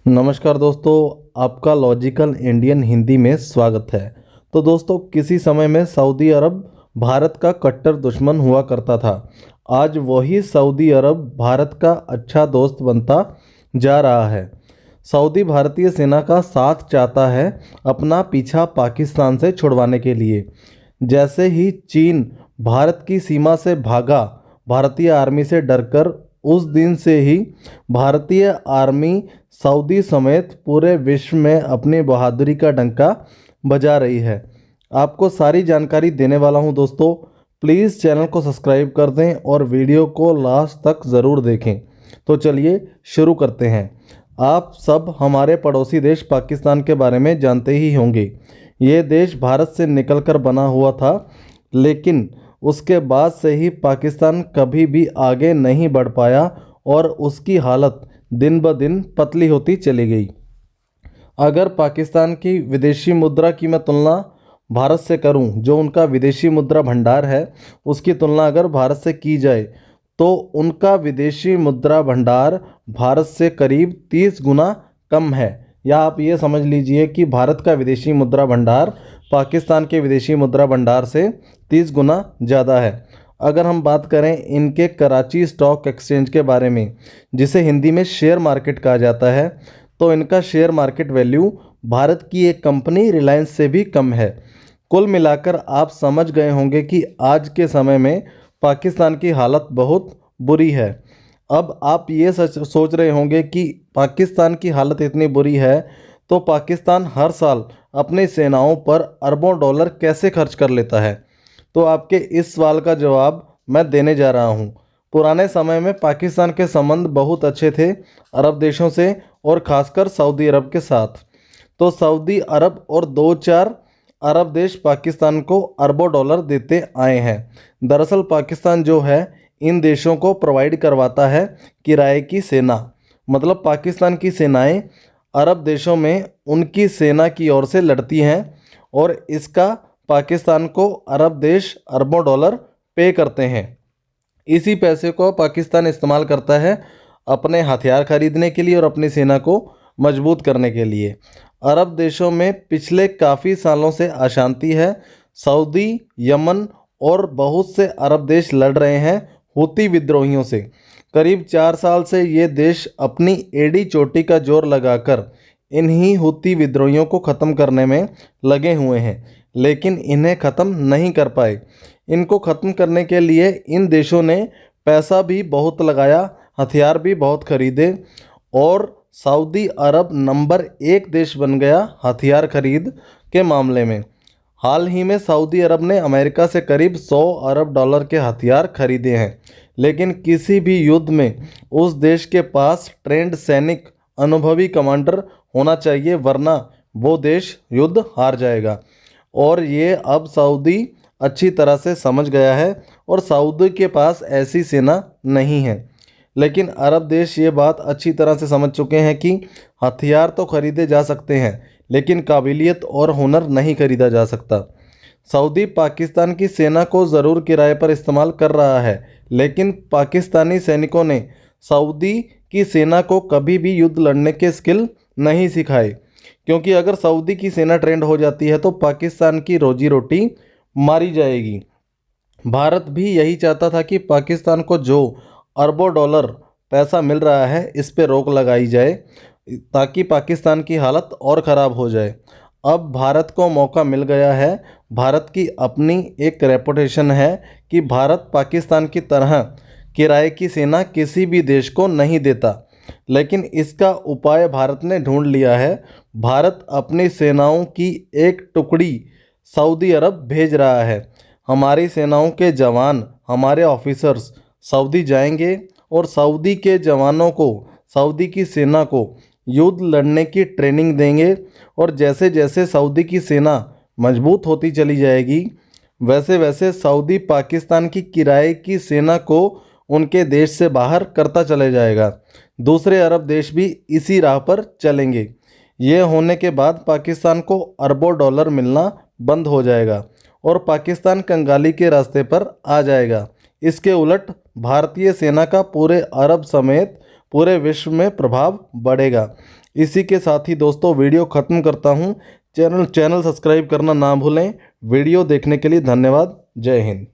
नमस्कार दोस्तों, आपका लॉजिकल इंडियन हिंदी में स्वागत है। तो दोस्तों, किसी समय में सऊदी अरब भारत का कट्टर दुश्मन हुआ करता था। आज वही सऊदी अरब भारत का अच्छा दोस्त बनता जा रहा है। सऊदी भारतीय सेना का साथ चाहता है अपना पीछा पाकिस्तान से छुड़वाने के लिए। जैसे ही चीन भारत की सीमा से भागा, भारतीय आर्मी से डरकर, उस दिन से ही भारतीय आर्मी सऊदी समेत पूरे विश्व में अपनी बहादुरी का डंका बजा रही है। आपको सारी जानकारी देने वाला हूं दोस्तों। प्लीज़ चैनल को सब्सक्राइब कर दें और वीडियो को लास्ट तक ज़रूर देखें। तो चलिए शुरू करते हैं। आप सब हमारे पड़ोसी देश पाकिस्तान के बारे में जानते ही होंगे। ये देश भारत से निकलकर बना हुआ था, लेकिन उसके बाद से ही पाकिस्तान कभी भी आगे नहीं बढ़ पाया और उसकी हालत दिन ब दिन पतली होती चली गई। अगर पाकिस्तान की विदेशी मुद्रा की मैं तुलना भारत से करूं, जो उनका विदेशी मुद्रा भंडार है, उसकी तुलना अगर भारत से की जाए तो उनका विदेशी मुद्रा भंडार भारत से करीब 30 गुना कम है। या आप ये समझ लीजिए कि भारत का विदेशी मुद्रा भंडार पाकिस्तान के विदेशी मुद्रा भंडार से 30 गुना ज़्यादा है। अगर हम बात करें इनके कराची स्टॉक एक्सचेंज के बारे में, जिसे हिंदी में शेयर मार्केट कहा जाता है, तो इनका शेयर मार्केट वैल्यू भारत की एक कंपनी रिलायंस से भी कम है। कुल मिलाकर आप समझ गए होंगे कि आज के समय में पाकिस्तान की हालत बहुत बुरी है। अब आप ये सोच रहे होंगे कि पाकिस्तान की हालत इतनी बुरी है तो पाकिस्तान हर साल अपनी सेनाओं पर अरबों डॉलर कैसे खर्च कर लेता है। तो आपके इस सवाल का जवाब मैं देने जा रहा हूँ। पुराने समय में पाकिस्तान के संबंध बहुत अच्छे थे अरब देशों से, और ख़ासकर सऊदी अरब के साथ। तो सऊदी अरब और दो चार अरब देश पाकिस्तान को अरबों डॉलर देते आए हैं। दरअसल पाकिस्तान जो है इन देशों को प्रोवाइड करवाता है किराए की सेना। मतलब पाकिस्तान की सेनाएं अरब देशों में उनकी सेना की ओर से लड़ती हैं, और इसका पाकिस्तान को अरब देश अरबों डॉलर पे करते हैं। इसी पैसे को पाकिस्तान इस्तेमाल करता है अपने हथियार खरीदने के लिए और अपनी सेना को मजबूत करने के लिए। अरब देशों में पिछले काफ़ी सालों से अशांति है। सऊदी, यमन और बहुत से अरब देश लड़ रहे हैं हूती विद्रोहियों से। करीब 4 साल से ये देश अपनी एड़ी चोटी का जोर लगाकर इन्हीं हूती विद्रोहियों को ख़त्म करने में लगे हुए हैं, लेकिन इन्हें ख़त्म नहीं कर पाए। इनको ख़त्म करने के लिए इन देशों ने पैसा भी बहुत लगाया, हथियार भी बहुत खरीदे, और सऊदी अरब नंबर 1 देश बन गया हथियार खरीद के मामले में। हाल ही में सऊदी अरब ने अमेरिका से करीब 100 अरब डॉलर के हथियार खरीदे हैं, लेकिन किसी भी युद्ध में उस देश के पास ट्रेंड सैनिक, अनुभवी कमांडर होना चाहिए, वरना वो देश युद्ध हार जाएगा। और ये अब सऊदी अच्छी तरह से समझ गया है, और सऊदी के पास ऐसी सेना नहीं है। लेकिन अरब देश ये बात अच्छी तरह से समझ चुके हैं कि हथियार तो खरीदे जा सकते हैं, लेकिन काबिलियत और हुनर नहीं खरीदा जा सकता। सऊदी पाकिस्तान की सेना को ज़रूर किराए पर इस्तेमाल कर रहा है, लेकिन पाकिस्तानी सैनिकों ने सऊदी की सेना को कभी भी युद्ध लड़ने के स्किल नहीं सिखाए, क्योंकि अगर सऊदी की सेना ट्रेंड हो जाती है तो पाकिस्तान की रोजी रोटी मारी जाएगी। भारत भी यही चाहता था कि पाकिस्तान को जो अरबों डॉलर पैसा मिल रहा है, इस पे रोक लगाई जाए, ताकि पाकिस्तान की हालत और ख़राब हो जाए। अब भारत को मौका मिल गया है। भारत की अपनी एक रेपुटेशन है कि भारत पाकिस्तान की तरह किराए की सेना किसी भी देश को नहीं देता, लेकिन इसका उपाय भारत ने ढूंढ लिया है। भारत अपनी सेनाओं की एक टुकड़ी सऊदी अरब भेज रहा है। हमारी सेनाओं के जवान, हमारे ऑफिसर्स सऊदी जाएंगे और सऊदी के जवानों को, सऊदी की सेना को युद्ध लड़ने की ट्रेनिंग देंगे। और जैसे जैसे सऊदी की सेना मजबूत होती चली जाएगी, वैसे वैसे सऊदी पाकिस्तान की किराए की सेना को उनके देश से बाहर करता चले जाएगा। दूसरे अरब देश भी इसी राह पर चलेंगे। ये होने के बाद पाकिस्तान को अरबों डॉलर मिलना बंद हो जाएगा और पाकिस्तान कंगाली के रास्ते पर आ जाएगा। इसके उलट भारतीय सेना का पूरे अरब समेत पूरे विश्व में प्रभाव बढ़ेगा। इसी के साथ ही दोस्तों वीडियो ख़त्म करता हूँ। चैनल सब्सक्राइब करना ना भूलें। वीडियो देखने के लिए धन्यवाद। जय हिंद।